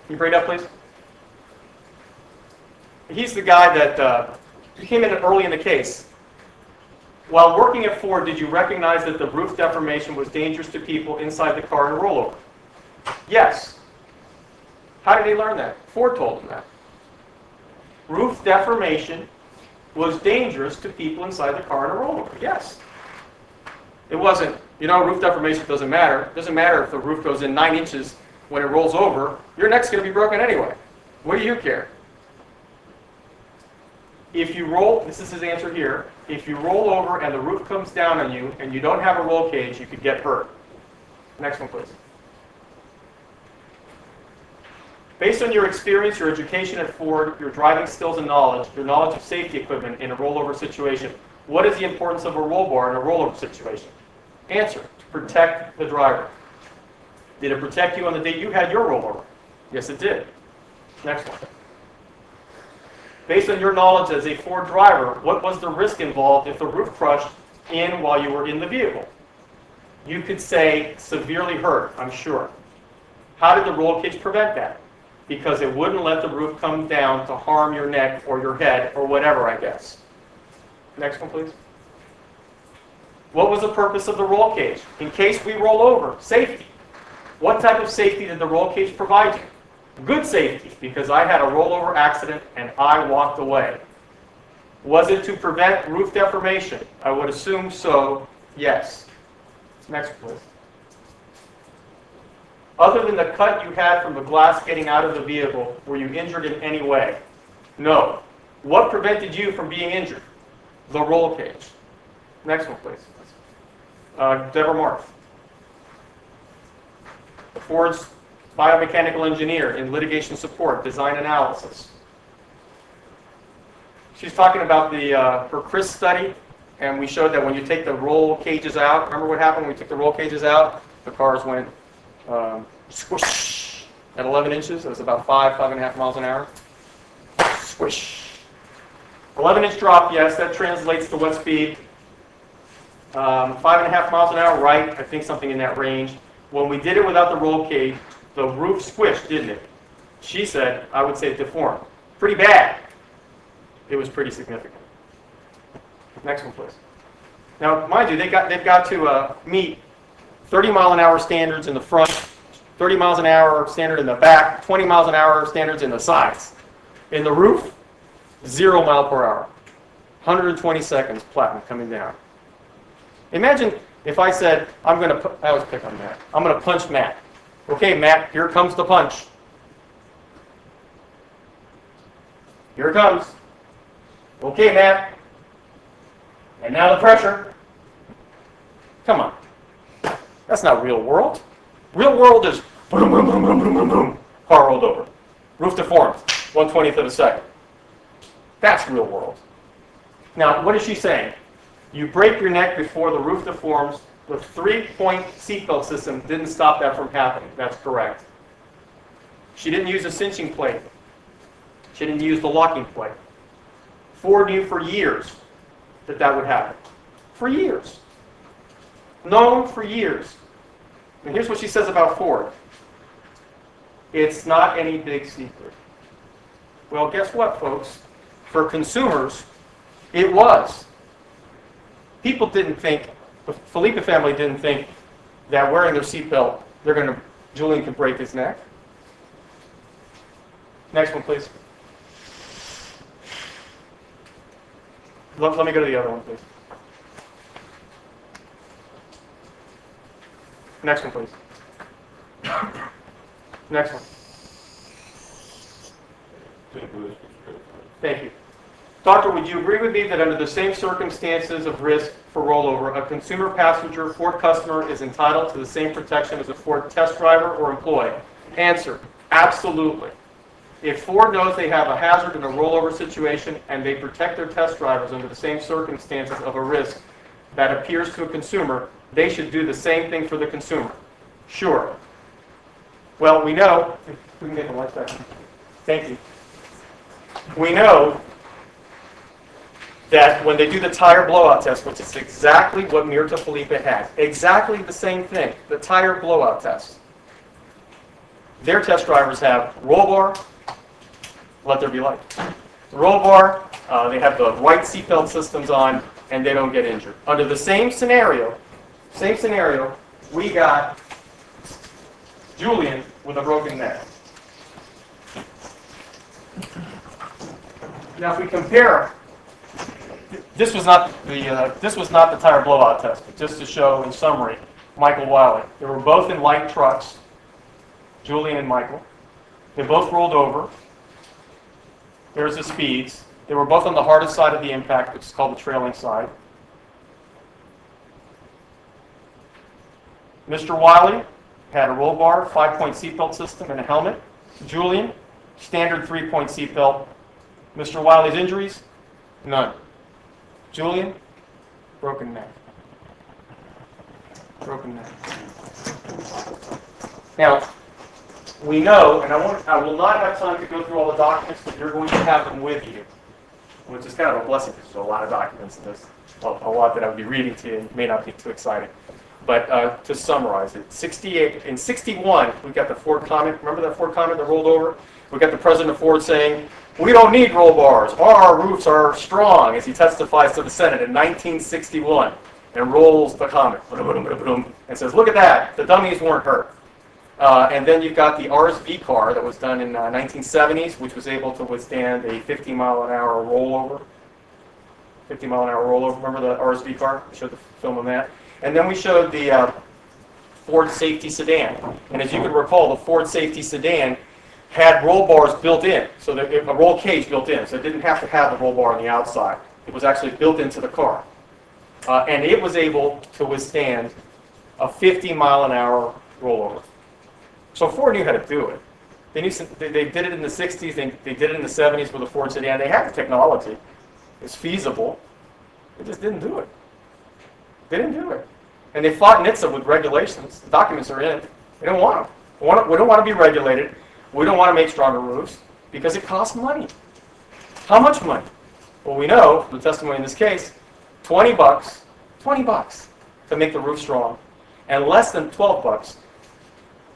Can you bring it up, please? He's the guy that came in early in the case. While working at Ford, did you recognize that the roof deformation was dangerous to people inside the car in a rollover? Yes. How did he learn that? Ford told him that. Roof deformation was dangerous to people inside the car in a rollover. Yes. It wasn't, roof deformation doesn't matter. It doesn't matter if the roof goes in 9 inches when it rolls over. Your neck's going to be broken anyway. What do you care? If you roll, this is his answer here, if you roll over and the roof comes down on you and you don't have a roll cage, you could get hurt. Next one, please. Based on your experience, your education at Ford, your driving skills and knowledge, your knowledge of safety equipment in a rollover situation, what is the importance of a roll bar in a rollover situation? Answer, to protect the driver. Did it protect you on the day you had your rollover? Yes, it did. Next one. Based on your knowledge as a Ford driver, what was the risk involved if the roof crushed in while you were in the vehicle? You could say severely hurt, I'm sure. How did the roll cage prevent that? Because it wouldn't let the roof come down to harm your neck or your head or whatever, I guess. Next one, please. What was the purpose of the roll cage? In case we roll over, safety. What type of safety did the roll cage provide you? Good safety, because I had a rollover accident and I walked away. Was it to prevent roof deformation? I would assume so, yes. Next, please. Other than the cut you had from the glass getting out of the vehicle, were you injured in any way? No. What prevented you from being injured? The roll cage. Next one, please. Deborah Marth. Ford's biomechanical engineer in litigation support, design analysis. She's talking about her CRIS study, and we showed that when you take the roll cages out, remember what happened when we took the roll cages out? The cars went squish at 11 inches. It was about 5.5 miles an hour. Squish. 11-inch drop, yes, that translates to what speed? 5.5 miles an hour, right? I think something in that range. When we did it without the roll cage, the roof squished, didn't it? She said, I would say deformed. Pretty bad. It was pretty significant. Next one, please. Now, mind you, they've got to meet 30 mile an hour standards in the front, 30 miles an hour standard in the back, 20 miles an hour standards in the sides. In the roof, 0 mile per hour. 120 seconds, platinum coming down. Imagine if I said, I always pick on Matt. I'm going to punch Matt. Okay, Matt, here comes the punch. Here it comes. Okay, Matt. And now the pressure. Come on. That's not real world. Real world is boom, boom, boom, boom, boom, boom, boom. Car rolled over. Roof deformed. 1/20th of a second. That's real world. Now, what is she saying? You break your neck before the roof deforms. The 3-point seatbelt system didn't stop that from happening. That's correct. She didn't use a cinching plate. She didn't use the locking plate. Ford knew for years that that would happen. For years. Known for years. And here's what she says about Ford. It's not any big secret. Well, guess what, folks? For consumers, it was. People didn't think, the Felipe family didn't think that wearing their seatbelt, Julian could break his neck. Next one, please. Let me go to the other one, please. Next one, please. Next one. Thank you. Doctor, would you agree with me that under the same circumstances of risk for rollover, a consumer passenger Ford customer is entitled to the same protection as a Ford test driver or employee? Answer, absolutely. If Ford knows they have a hazard in a rollover situation and they protect their test drivers under the same circumstances of a risk that appears to a consumer, they should do the same thing for the consumer. Sure. Well, we know, if we can get the lights back. Thank you. We know that when they do the tire blowout test, which is exactly what Mirta Felipe had, exactly the same thing, the tire blowout test. their test drivers have roll bar, let there be light. Roll bar, they have the right seatbelt systems on, and they don't get injured. Under the same scenario, we got Julian with a broken neck. Now, if we compare, this was not the tire blowout test, but just to show in summary, Michael Wiley. They were both in light trucks, Julian and Michael. They both rolled over. There's the speeds. They were both on the hardest side of the impact, which is called the trailing side. Mr. Wiley had a roll bar, 5-point seatbelt system, and a helmet. Julian, standard 3-point seatbelt. Mr. Wiley's injuries? None. Julian, broken neck. Broken neck. Now, we know, and I will not have time to go through all the documents, but you're going to have them with you, which is kind of a blessing because there's a lot of documents in this, a lot that I would be reading to you and may not be too exciting. But to summarize it, in 61, we got the Ford comment. Remember that Ford comment that rolled over? We got the president of Ford saying, "We don't need roll bars. Our roofs are strong," as he testifies to the Senate in 1961, and rolls the comment, and says, "Look at that. The dummies weren't hurt." And then you've got the RSV car that was done in 1970s, which was able to withstand a 50-mile-an-hour rollover. 50-mile-an-hour rollover. Remember the RSV car? I showed the film on that. And then we showed the Ford safety sedan. And as you can recall, the Ford safety sedan had roll bars built in, so that a roll cage built in. So it didn't have to have the roll bar on the outside. It was actually built into the car. And it was able to withstand a 50-mile-an-hour rollover. So Ford knew how to do it. They did it in the 60s. They did it in the 70s with the Ford sedan. They had the technology. It's feasible. They just didn't do it. They didn't do it. And they fought NHTSA with regulations. The documents are in. We don't want them. We don't want to be regulated. We don't want to make stronger roofs because it costs money. How much money? Well, we know from the testimony in this case, $20 to make the roof strong, and less than $12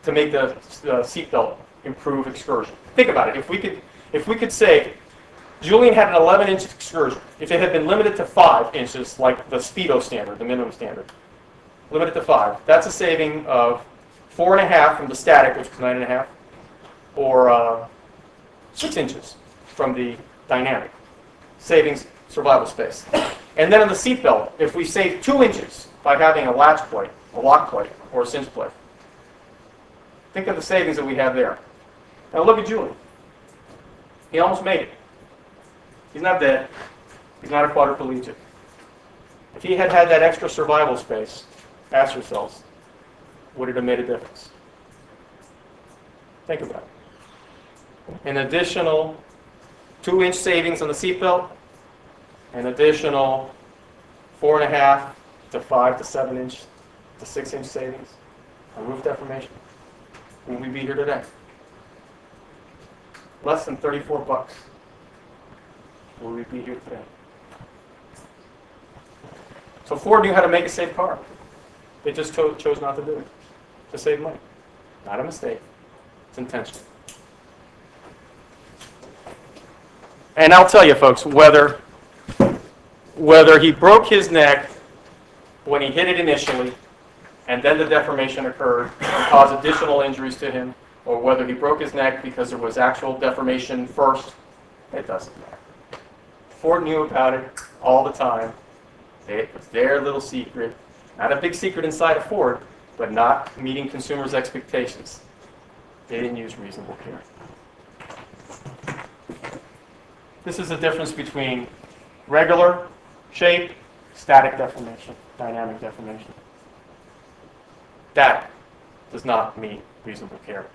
to make the seatbelt improve excursion. Think about it. If we could say Julian had an 11-inch excursion, if it had been limited to 5 inches, like the Speedo standard, the minimum standard, limited to 5, that's a saving of 4.5 from the static, which was 9.5, or 6 inches from the dynamic. Savings, survival space. And then on the seatbelt, if we save 2 inches by having a latch plate, a lock plate, or a cinch plate, think of the savings that we have there. Now look at Julian. He almost made it. He's not dead. He's not a quadriplegic. If he had had that extra survival space, ask yourselves, would it have made a difference? Think about it. An additional 2-inch savings on the seatbelt, an additional 4.5 to 5 to 7 inch to 6-inch savings on roof deformation. Will we be here today? Less than $34. Will we be here today? So Ford knew how to make a safe car. They just chose not to do it to save money. Not a mistake. It's intentional. And I'll tell you, folks, whether he broke his neck when he hit it initially, and then the deformation occurred and caused additional injuries to him, or whether he broke his neck because there was actual deformation first, it doesn't matter. Ford knew about it all the time. It was their little secret. Not a big secret inside of Ford, but not meeting consumers' expectations. They didn't use reasonable care. This is the difference between regular shape, static deformation, dynamic deformation. That does not meet reasonable care.